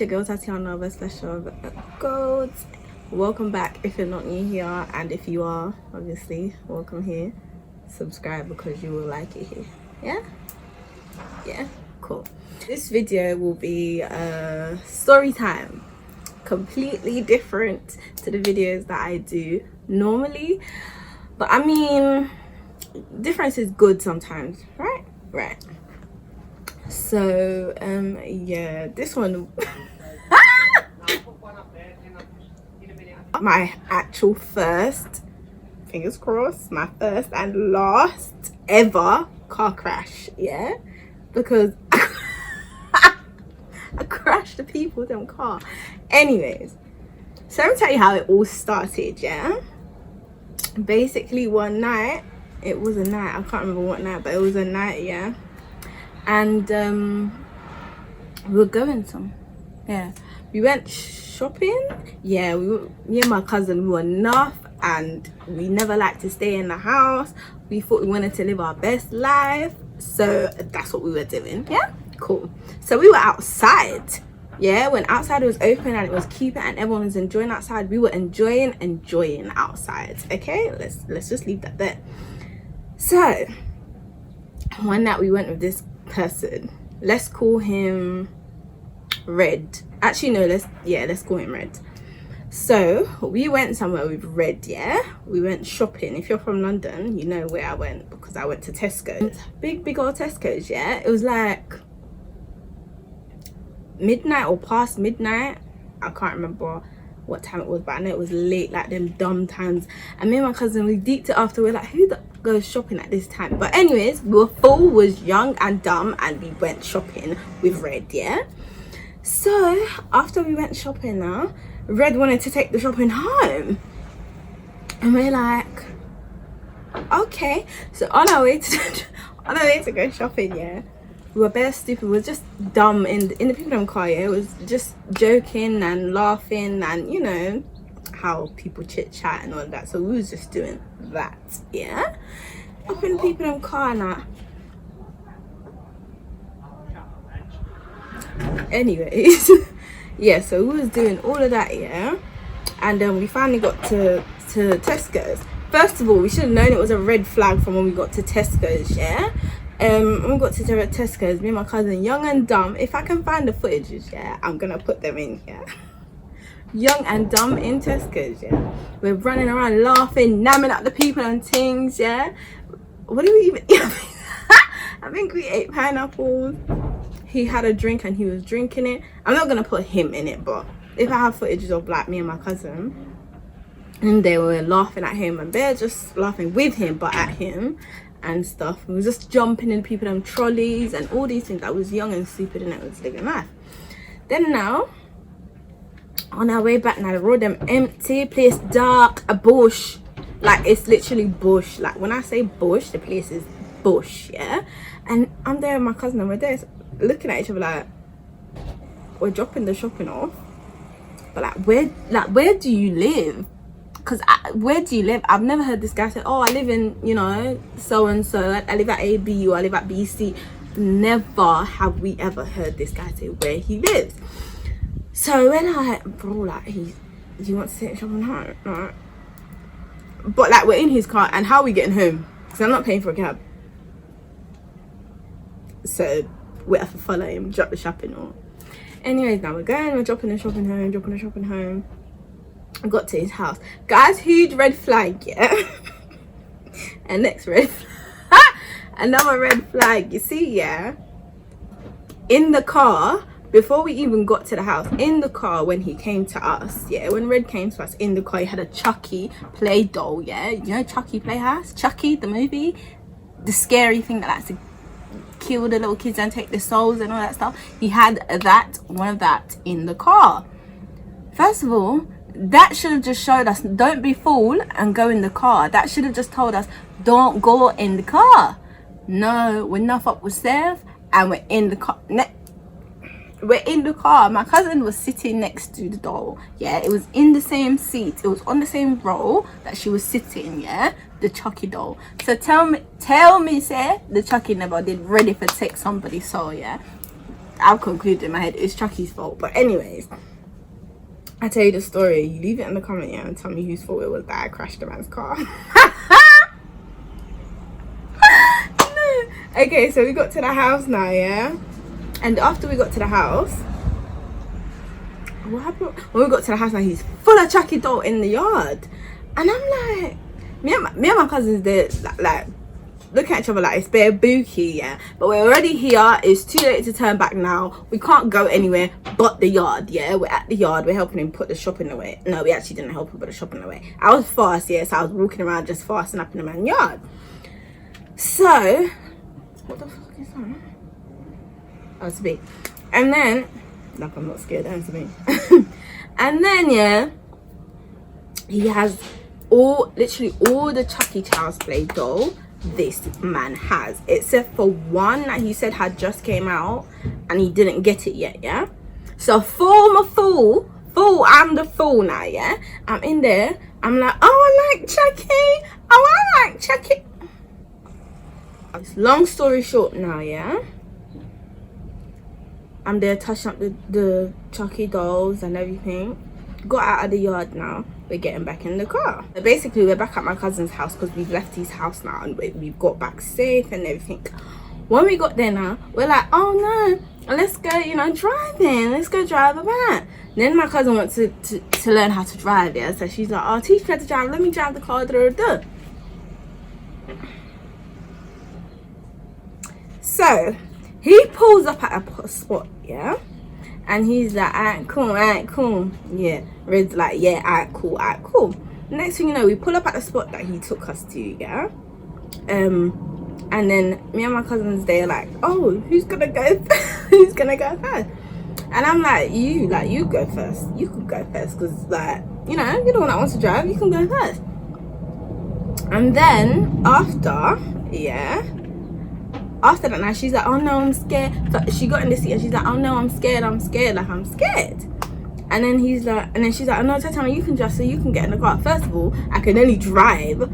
your girl Tahhtiana Gold. Welcome back if you're not new here, and if you are, obviously welcome here. Subscribe because you will like it here. Yeah, cool. This video will be story time, completely different to the videos that I do normally, but I mean, difference is good sometimes, right? So yeah, this one my actual first, fingers crossed, my first and last ever car crash, yeah, because I crashed the people them car. Anyways, so let me tell you how it all started. Yeah, basically one night, it was a night, I can't remember what night, but it was a night, yeah, and we were going we went shopping. Yeah, me and my cousin, we were enough, and we never liked to stay in the house. We thought we wanted to live our best life, so that's what we were doing. Yeah, cool. So we were outside, yeah, when outside was open and it was keeping and everyone was enjoying outside. We were enjoying outside. Okay, let's just leave that there. So one night we went with this person, let's call him Red. Actually no, let's call him Red. So we went somewhere with Red, yeah, we went shopping. If you're from London, you know where I went, because I went to Tesco's, big old Tesco's. Yeah, it was like midnight or past midnight, I can't remember what time it was, but I know it was late, like them dumb times. And me and my cousin, we deeped it after. We're like, who goes shopping at this time? But anyways, we were full, was young and dumb, and we went shopping with Red. Yeah, so after we went shopping now, Red wanted to take the shopping home, and we're like, okay. So on our way to go shopping, yeah, we were bare stupid. We were just dumb in the people in the car. Yeah, it was just joking and laughing, and you know how people chit chat and all of that. So we was just doing that. Yeah, up in the people in the car now. Anyways, yeah, so we was doing all of that, yeah, and then we finally got to Tesco's. First of all, we should have known it was a red flag from when we got to Tesco's, yeah. When we got to Tesco's, me and my cousin, young and dumb, if I can find the footages, yeah, I'm gonna put them in here. Young and dumb in Tesco's, yeah, we're running around laughing, namming at the people and things, yeah. What did we even eat? I think we ate pineapples. He had a drink and he was drinking it. I'm not gonna put him in it, but if I have footage of like me and my cousin, and they were laughing at him, and they're just laughing with him but at him and stuff. We were just jumping in people and trolleys and all these things. I was young and stupid and I was living life. Then now, on our way back now, the road them empty, place dark, a bush. Like it's literally bush. Like when I say bush, the place is bush, yeah. And I'm there with my cousin and we're there looking at each other like, we're dropping the shopping off, but where do you live? Because where do you live? I've never heard this guy say, oh, I live in, you know, so and so, I live at AB, or I live at BC. Never have we ever heard this guy say where he lives. So when bro, like, do you want to take shopping home? No. But like, we're in his car, and how are we getting home? Because I'm not paying for a cab. So we have to follow him, drop the shopping all. Anyways, now we're dropping the shopping home. I got to his house, guys. Huge red flag, yeah. And next red flag, another red flag. You see, yeah, in the car, before we even got to the house, in the car when he came to us, yeah, when Red came to us, in the car he had a Chucky play doll, yeah. You know Chucky Playhouse, Chucky the movie, the scary thing that likes to kill the little kids and take their souls and all that stuff. He had one of that in the car. First of all, that should have just showed us, don't be fool and go in the car. That should have just told us, don't go in the car. No, we're not up with safe, and we're in the car. We're in the car. My cousin was sitting next to the doll, yeah. It was in the same seat, it was on the same row that she was sitting, yeah, the Chucky doll. So tell me, say the Chucky never did ready for take somebody, so yeah. I've concluded in my head it's Chucky's fault. But anyways, I tell you the story. You leave it in the comment, yeah, and tell me whose fault it was that I crashed the man's car. No. Okay, so we got to the house now, yeah, and after we got to the house, what happened? When we got to the house now, he's full of Chucky doll in the yard, and I'm like, me and my cousins, they're like looking at each other like it's bare booky, yeah, but we're already here. It's too late to turn back now. We can't go anywhere but the yard, yeah. We're at the yard. We're helping him put the shopping away. No, we actually didn't help him put the shopping away. I was fast, yeah, so I was walking around just fasting up in the man's yard. So what the fuck is that? Oh, it's me. And then, like, I'm not scared, that's me. And then, yeah, he has literally all the Chucky Child's Play doll this man has, except for one that he said had just came out and he didn't get it yet, yeah. So I'm the fool now, yeah. I'm in there, I'm like, oh, I like Chucky, oh, I like Chucky. Long story short now, yeah, I'm there touching up the Chucky dolls and everything. Got out of the yard now. We're getting back in the car. So basically, we're back at my cousin's house because we've left his house now and we've got back safe and everything. When we got there now, we're like, oh no, let's go, you know, driving. Let's go drive about. Then my cousin wants to learn how to drive, yeah. So she's like, oh, teach me how to drive. Let me drive the car. So he pulls up at a spot, yeah. And he's like, alright, cool. Yeah. Red's like, yeah, alright, cool. Next thing you know, we pull up at the spot that he took us to, yeah. And then me and my cousins, they're like, oh, who's gonna go? Who's gonna go first? And I'm like, you go first. You could go first, because, like, you know, you're the one that wants to drive. You can go first. And then after, yeah. After that, now she's like, oh no, I'm scared. So she got in the seat and she's like, oh no, I'm scared. Like, I'm scared. And then she's like, oh no, Tahhtiana, you can drive, so you can get in the car. First of all, I can only drive,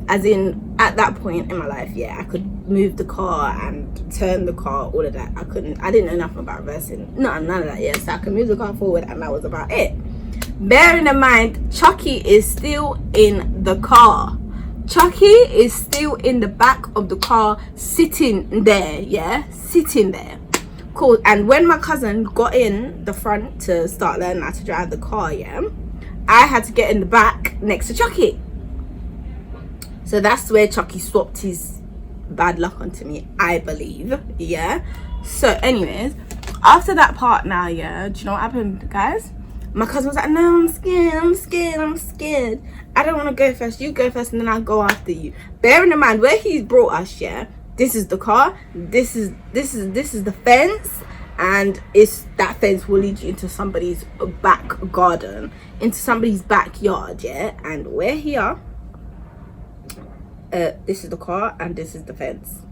as in at that point in my life, yeah, I could move the car and turn the car, all of that. I didn't know nothing about reversing, none of that, yeah. So I could move the car forward and that was about it. Bearing in mind, Chucky is still in the car. Chucky is still in the back of the car, sitting there, yeah, sitting there. Cool. And when my cousin got in the front to start learning how to drive the car, yeah, I had to get in the back next to Chucky. So that's where Chucky swapped his bad luck onto me, I believe, yeah. So anyways, after that part now, yeah, do you know what happened, guys? My cousin was like, no, I'm scared. I don't want to go first. You go first and then I'll go after you. Bearing in mind where he's brought us, yeah, this is the car, this is the fence, and that fence will lead you into somebody's back garden, into somebody's backyard, yeah. And we're here, this is the car and this is the fence.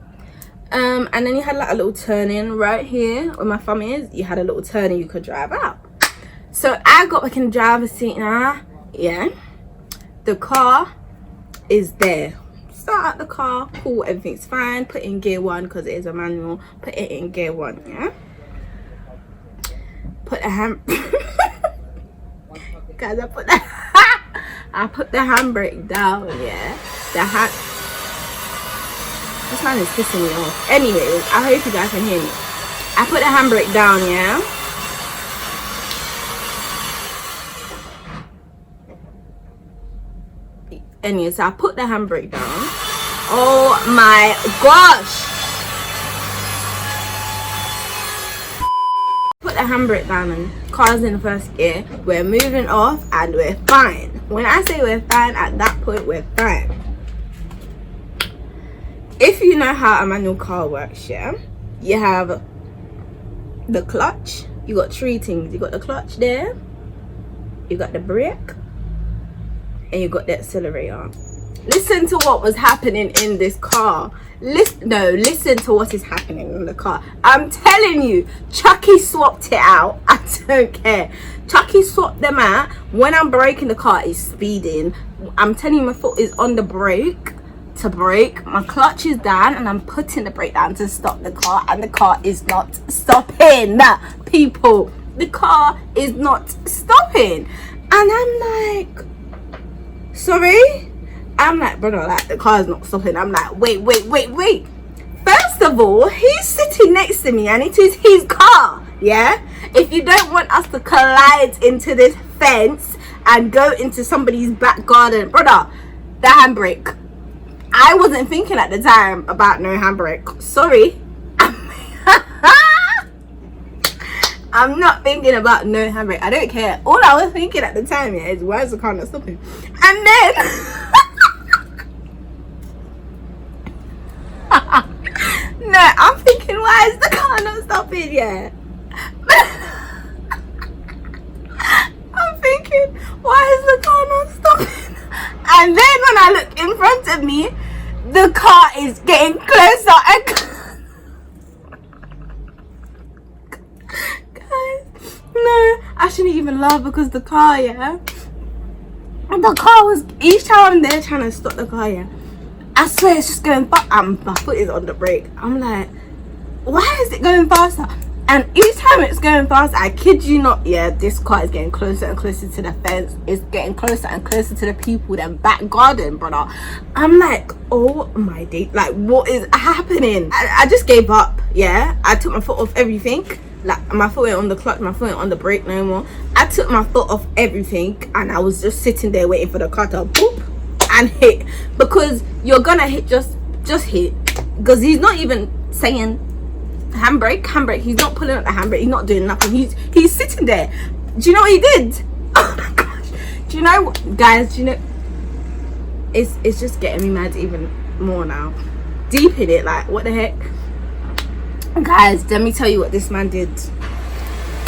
And then you had like a little turn in right here where my thumb is. You had a little turn and you could drive out. So I got back in the driver's seat now, yeah. The car is there. Start out the car, cool, everything's fine. Put in gear 1 because it is a manual. Put it in gear 1, yeah. Put the guys, I put the handbrake down, yeah. This man is pissing me off. Anyways, I hope you guys can hear me. I put the handbrake down, yeah. Anyway, so I put the handbrake down. Oh my gosh! Put the handbrake down and car's in the first gear. We're moving off and we're fine. When I say we're fine, at that point we're fine. If you know how a manual car works, yeah, you have the clutch. You got 3 things. You got the clutch there, you got the brake, and you got the accelerator. Listen to what was happening in this car. Listen to what is happening in the car. I'm telling you, Chucky swapped it out. I don't care. Chucky swapped them out. When I'm braking, the car is speeding. I'm telling you, my foot is on the brake to brake. My clutch is down and I'm putting the brake down to stop the car, and the car is not stopping. People, the car is not stopping. And I'm like, sorry? I'm like, brother, like, the car is not stopping. I'm like, wait. First of all, he's sitting next to me and it is his car, yeah? If you don't want us to collide into this fence and go into somebody's back garden, brother, the handbrake. I wasn't thinking at the time about no handbrake. Sorry. I'm not thinking about no handbrake. I don't care. All I was thinking at the time, yeah, is why is the car not stopping? And then no, I'm thinking, why is the car not stopping? Yeah. I'm thinking, why is the car not stopping? And then when I look in front of me, the car is getting closer and guys, no, I shouldn't even laugh because the car, yeah, the car was, each time I'm there trying to stop the car, yeah, I swear it's just going fast. My foot is on the brake. I'm like, why is it going faster? And each time it's going fast, I kid you not, yeah, this car is getting closer and closer to the fence. It's getting closer and closer to the people, them back garden, brother. I'm like, oh my day, like, what is happening? I just gave up, yeah. I took my foot off everything. Like, my foot went on the clutch, my foot went on the brake no more. I took my foot off everything and I was just sitting there waiting for the car to boop and hit. Because you're gonna hit, just hit. Because he's not even saying handbrake, he's not pulling up the handbrake, he's not doing nothing, he's sitting there. Do you know what he did? Oh my gosh, do you know what, guys, do you know, it's just getting me mad even more now, deep in it, like, what the heck, guys. Let me tell you what this man did.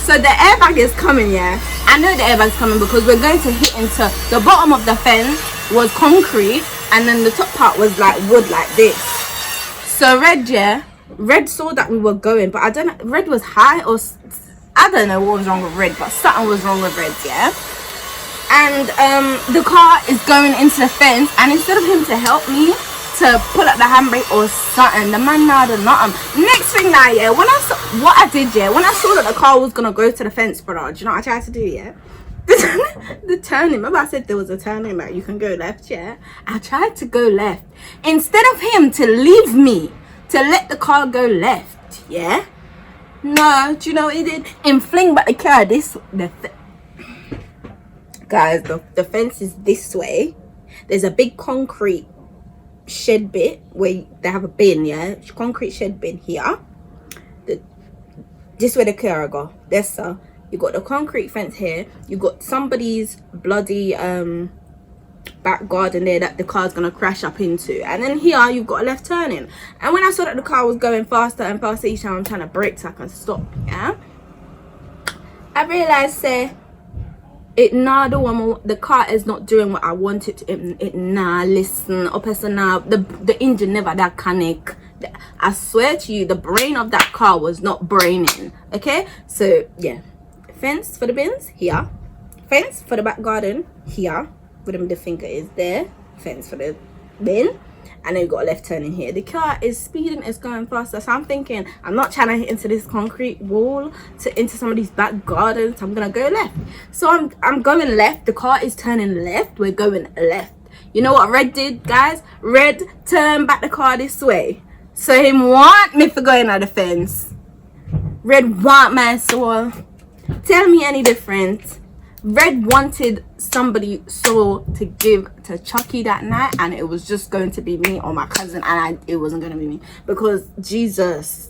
So the airbag is coming, yeah, I know the airbag's coming because we're going to hit into the bottom of the fence was concrete and then the top part was like wood, like this. So Red saw that we were going, but I don't know, Red was high, or I don't know what was wrong with Red, but something was wrong with Red, yeah. And the car is going into the fence, and instead of him to help me to pull up the handbrake or something, the man now did nothing. Next thing now, yeah, when I saw what I did, yeah, when I saw that the car was gonna go to the fence, brother, do you know what I tried to do, yeah? The turning, remember I said there was a turning, like you can go left, yeah? I tried to go left instead of him to leave me to let the car go left, yeah? No, do you know what he did? And fling back the car guys, the fence is this way. There's a big concrete shed bit where they have a bin, yeah? Concrete shed bin here. This way the car go. There's so you got the concrete fence here. You got somebody's bloody back garden there that the car's gonna crash up into, and then here you've got a left turning. And when I saw that the car was going faster and faster each time I'm trying to brake so I can stop, yeah, I realized, say, the car is not doing what I want it to. Nah, listen, the engine never that connect. I swear to you, the brain of that car was not braining. Okay, so yeah, fence for the bins here, fence for the back garden here, where the finger is there, fence for the bin, and then you got a left turn in here. The car is speeding, it's going faster, so I'm thinking I'm not trying to hit into this concrete wall into somebody's back garden, so I'm gonna go left. So I'm going left, the car is turning left, we're going left. You know what Red did, guys? Red turned back the car this way, so he want me for going at the fence. Red want my soul. Tell me any different. Red wanted somebody soul to give to Chucky that night, and it was just going to be me or my cousin, and it wasn't going to be me, because Jesus,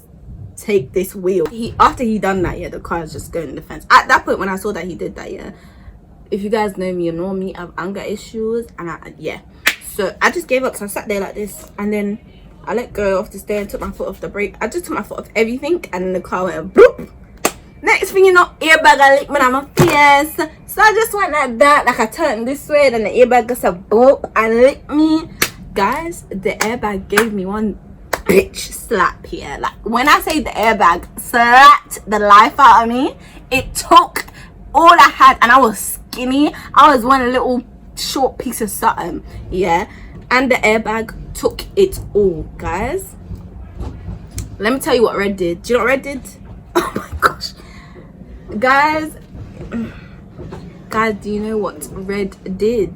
take this wheel. After he done that, yeah, the car is just going in the fence. At that point when I saw that he did that, yeah, if you guys know me, you know me, I have anger issues, and yeah, so I just gave up. So I sat there like this, and then I let go off the steering, took my foot off the brake. I just took my foot off everything, and then the car went bloop. Next thing you know, airbag I licked me on my face. So I just went like that, like I turned this way, then the airbag just a boop and licked me. Guys, the airbag gave me one bitch slap here. Like, when I say the airbag slapped the life out of me, it took all I had, and I was skinny. I was one little short piece of something, yeah. And the airbag took it all, guys. Let me tell you what red did. Do you know what red did? Oh my gosh, guys, do you know what red did?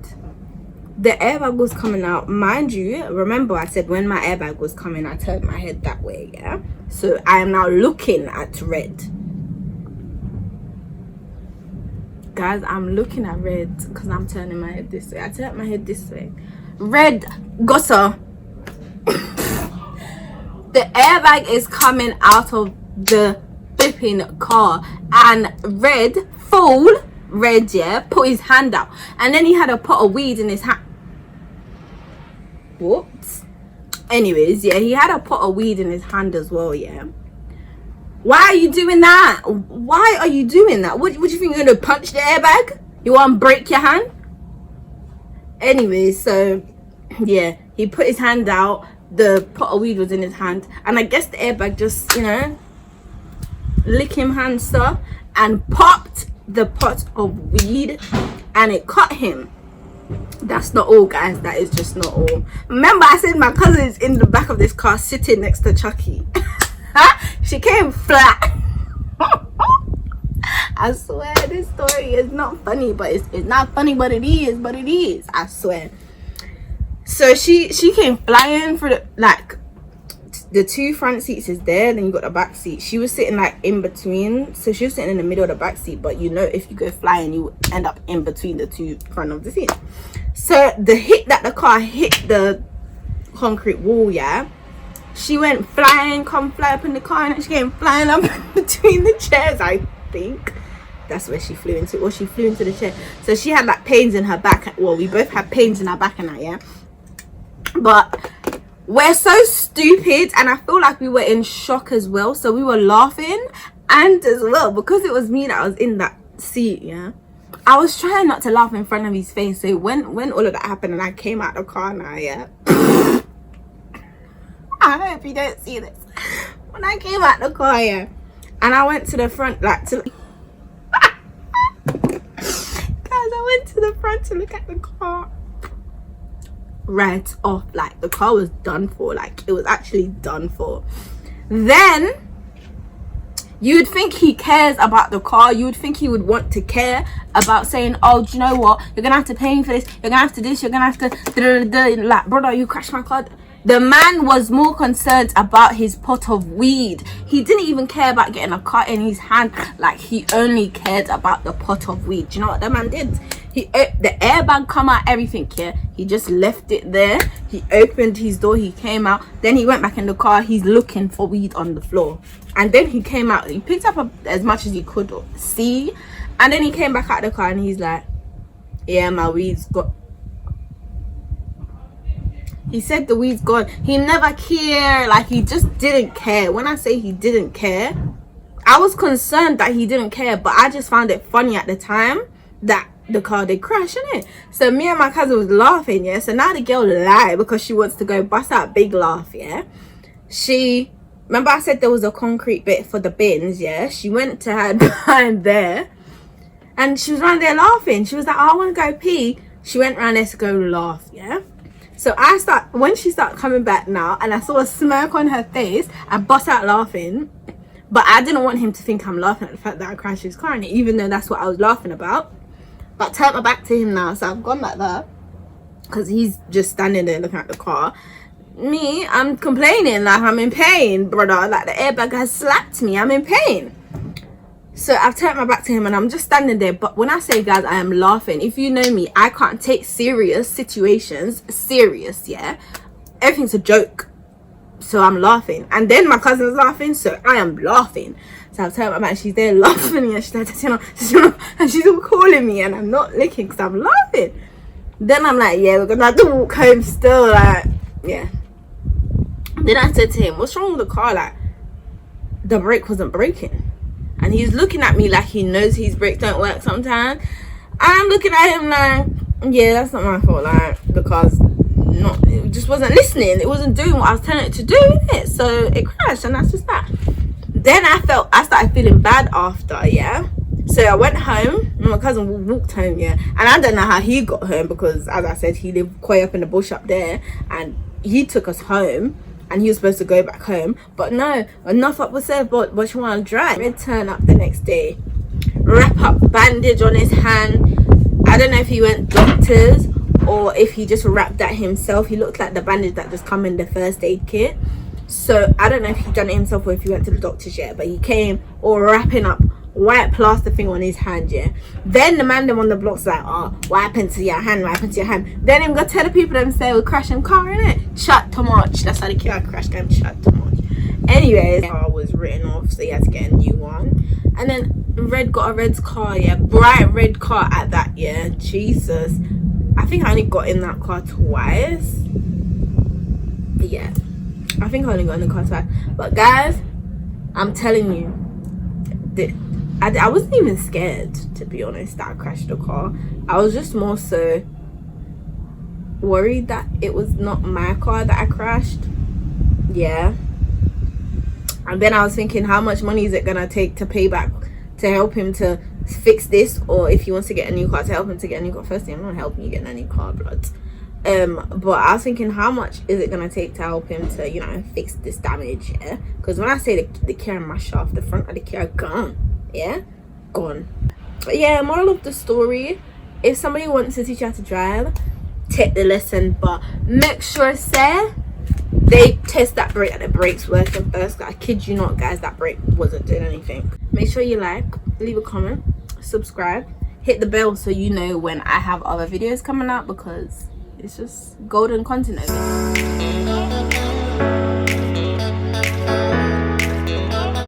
The airbag was coming out, mind you. Remember I said when my airbag was coming, I turned my head that way, yeah? So I am now looking at red, guys. I'm looking at red because I'm turning my head this way. I turned my head this way. Red gossa. The airbag is coming out of the flipping car, and red, full red, yeah, put his hand out, and then he had a pot of weed in his hand. What? Anyways, yeah, he had a pot of weed in his hand as well, yeah. Why are you doing that? Why are you doing that? What do you think, you're gonna punch the airbag? You want to break your hand? Anyways, so yeah, he put his hand out, the pot of weed was in his hand, and I guess the airbag just, you know, lick him hand stuff and popped the pot of weed, and it cut him. That's not all, guys. That is just not all. Remember I said my cousin's in the back of this car sitting next to Chucky. She came flat. I swear this story is not funny, but it's not funny, but it is, I swear. So she came flying for the, like, the two front seats is there, then you got the back seat. She was sitting like in between, so she was sitting in the middle of the back seat, but you know, if you go flying, you end up in between the two front of the seat. So the hit that the car hit the concrete wall, yeah, she went flying, come fly up in the car, and she came flying up between the chairs. I think that's where she flew into, or she flew into the chair. So she had like pains in her back. Well, we both had pains in our back and that, yeah. But we're so stupid, and I feel like we were in shock as well. So we were laughing, and as well, because it was me that was in that seat, yeah, I was trying not to laugh in front of his face. So when all of that happened and I came out the car now, yeah, I hope you don't see this. When I came out the car, yeah, and I went to the front, like to guys, I went to the front to look at the car. Right off, like the car was done for, like it was actually done for. Then you would think he cares about the car, you would think he would want to care about saying, oh, do you know what, you're gonna have to pay me for this, you're gonna have to this, you're gonna have to like, brother, you crashed my car. The man was more concerned about his pot of weed. He didn't even care about getting a cut in his hand. Like, he only cared about the pot of weed. Do you know what the man did? The airbag come out, everything, yeah, he just left it there. He opened his door, he came out, then he went back in the car. He's looking for weed on the floor, and then he came out, he picked up as much as he could see, and then he came back out of the car and he's like, yeah, my weed's got, he said the weed's gone. He never cared, like he just didn't care. When I say he didn't care, I was concerned that he didn't care, but I just found it funny at the time that the car did crash, innit? So me and my cousin was laughing, yeah. So now the girl lied because she wants to go bust out big laugh, yeah. She, remember I said there was a concrete bit for the bins, yeah. She went to hide behind there, and she was around there laughing. She was like, oh, I want to go pee. She went around there to go laugh, yeah. So when she started coming back now, and I saw a smirk on her face, I bust out laughing. But I didn't want him to think I'm laughing at the fact that I crashed his car, even though that's what I was laughing about. But I turned my back to him now, so I've gone like that, because he's just standing there looking at the car. Me, I'm complaining like I'm in pain, brother. Like the airbag has slapped me, I'm in pain. So I've turned my back to him and I'm just standing there. But when I say, guys, I am laughing. If you know me, I can't take serious situations serious, yeah. Everything's a joke. So I'm laughing. And then my cousin's laughing, so I am laughing. So I've turned my back, she's there laughing, and she's like, Tahhtiana, and she's all calling me, and I'm not licking because I'm laughing. Then I'm like, yeah, we're gonna have to walk home still, like, yeah. Then I said to him, what's wrong with the car? Like, the brake wasn't braking. And he's looking at me like he knows his brakes don't work sometimes. And I'm looking at him like, yeah, that's not my fault. Like, the car's not, it just wasn't listening. It wasn't doing what I was telling it to do, innit? So it crashed, and that's just that. Then I started feeling bad after, yeah. So I went home, and my cousin walked home, yeah. And I don't know how he got home because, as I said, he lived quite up in the bush up there, and he took us home and he was supposed to go back home, but no, enough up was said. But you want to drive? Red turn up the next day, wrap up bandage on his hand. I don't know if he went doctors or if he just wrapped that himself. He looked like the bandage that just come in the first aid kit. So I don't know if he done it himself or if he went to the doctor's yet, but he came all wrapping up white plaster thing on his hand. Yeah, then the man them on the block's like, oh, what happened to your hand, what happened to your hand? Then him go tell the people them say we're crashing car, innit? Chat too much. That's how the car crash game, chat too much. Anyways, the car was written off, so he had to get a new one. And then Red got a red car, yeah, bright red car at that. Yeah, Jesus, I think I only got in that car twice. Yeah, I think I only got in the car twice. But guys, I'm telling you, I wasn't even scared, to be honest, that I crashed the car. I was just more so worried that it was not my car that I crashed. Yeah. And then I was thinking, how much money is it gonna take to pay back to help him to fix this, or if he wants to get a new car, to help him to get a new car. Firstly, I'm not helping you get a new car, blood. But I was thinking, how much is it gonna take to help him to, you know, fix this damage? Yeah, because when I say the car mash off, the front of the car gone. Yeah, gone. But yeah, moral of the story: if somebody wants to teach you how to drive, take the lesson, but make sure they test that brake, that the brake's working first. I kid you not, guys, that brake wasn't doing anything. Make sure you like, leave a comment, subscribe, hit the bell so you know when I have other videos coming out, because it's just golden content over here.